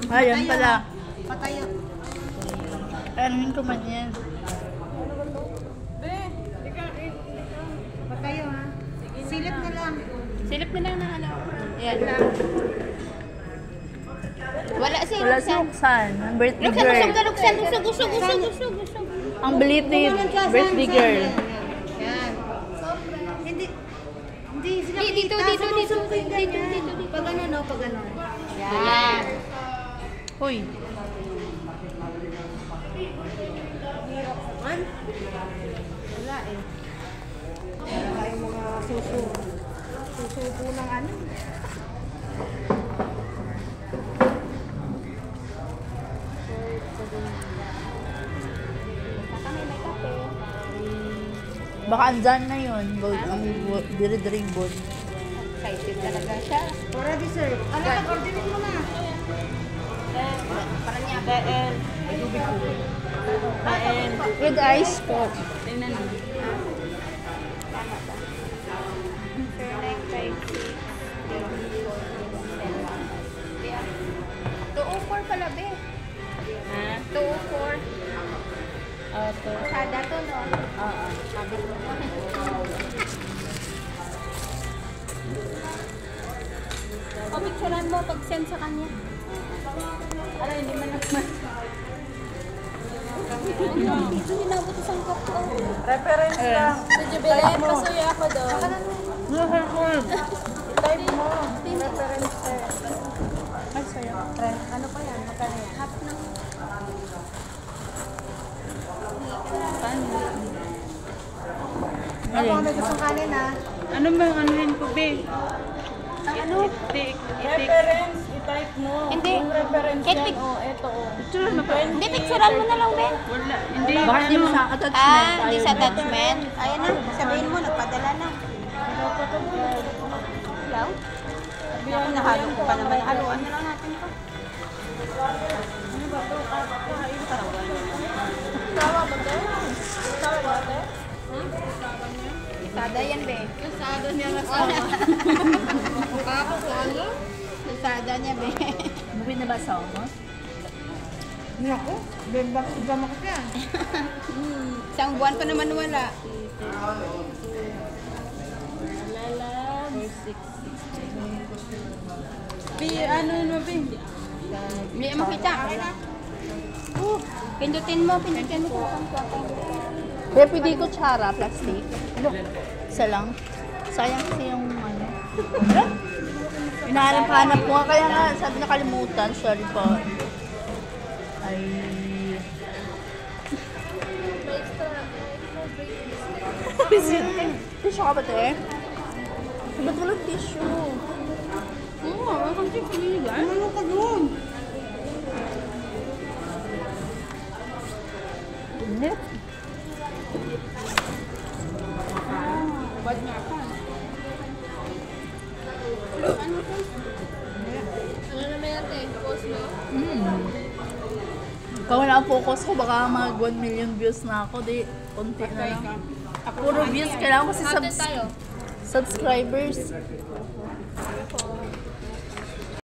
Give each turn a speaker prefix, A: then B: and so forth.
A: Ayun pala.
B: Patayo.
A: Anuhin ko man yan.
B: Patayo ha. Silip na lang.
C: Silip na lang na ano. Yan. Wala si
A: Wala si Roxanne. Ang birthday girl.
C: Luksan. Usog.
A: Ang belated birthday girl.
B: Yan. Hindi sila
C: Dito.
B: Pag ano, no? Pag ano.
C: Yan.
A: Hoy.
B: Wala eh. Wala yung mga susubo ng ano.
A: Baka andyan na yun. Ang dire-ribbon.
C: Excited talaga siya.
B: Para dessert. Alam ka, orderin mo na.
C: Para niya.
A: With ice po.
C: Tingnan mo. Tama ba? 204 pala, be. Ha? 204.
A: Ito.
C: Sada to, no?
A: Oo.
C: Sabi ko. Picturean mo pag-send sa kanya. Para hindi man naman. Dito hinabot isang cup ko.
B: Reference lang.
C: Sa Jubilee, pasuyo ako doon.
B: I-type mo. Reference eh.
A: Ay, sayo.
B: Ano pa yan? Magkano yan?
C: Half ng...
B: Ako may gustong kanin ha.
D: Ano bang anuhin ko, be?
C: Ano?
D: Reference, i-type mo.
C: Hindi.
D: Yung reference
C: Kahit
D: yan,
C: pic-
D: eto,
A: Picture mo pa.
C: Hindi, picturean mo na lang, Ben.
D: Wala, hindi.
A: Baka hindi mo sa attachment.
C: Hindi sa attachment. Ayan na, sabihin mo, nagpadala na. Hello? Ako, nahalo ko pa naman. Haluan na lang natin ito. Sawa ba ito? Sawa ba ito? Isada yan, be. Isada niya na sawa. Mukha ko sa ano? Isada niya, be.
A: Movie na ba sa mo?
B: Hindi ako. Bembak subama ko siya.
C: Isang buwan pa naman wala.
D: Be, ano mo, be?
C: Hindi makita. Pindutin mo kung
A: Kaya pwede ko tsara, plastic. Isa lang. Sayang kasi yung ano. Hinahanap ko nga. Kaya nga, sabi nakalimutan. Sorry po. Ay... Tissue ka ba, te? Ba't walang tissue?
C: Oo, ang tissue nila.
B: Ano ka doon?
A: Hindi.
C: Bad nga pa. Ano naman yan, te? Post mo?
A: Kung wala ang focus ko, baka mag 1 million views na ako. Di, konti na lang. Puro views. Kailangan ko kasi
C: Content tayo.
A: subscribers.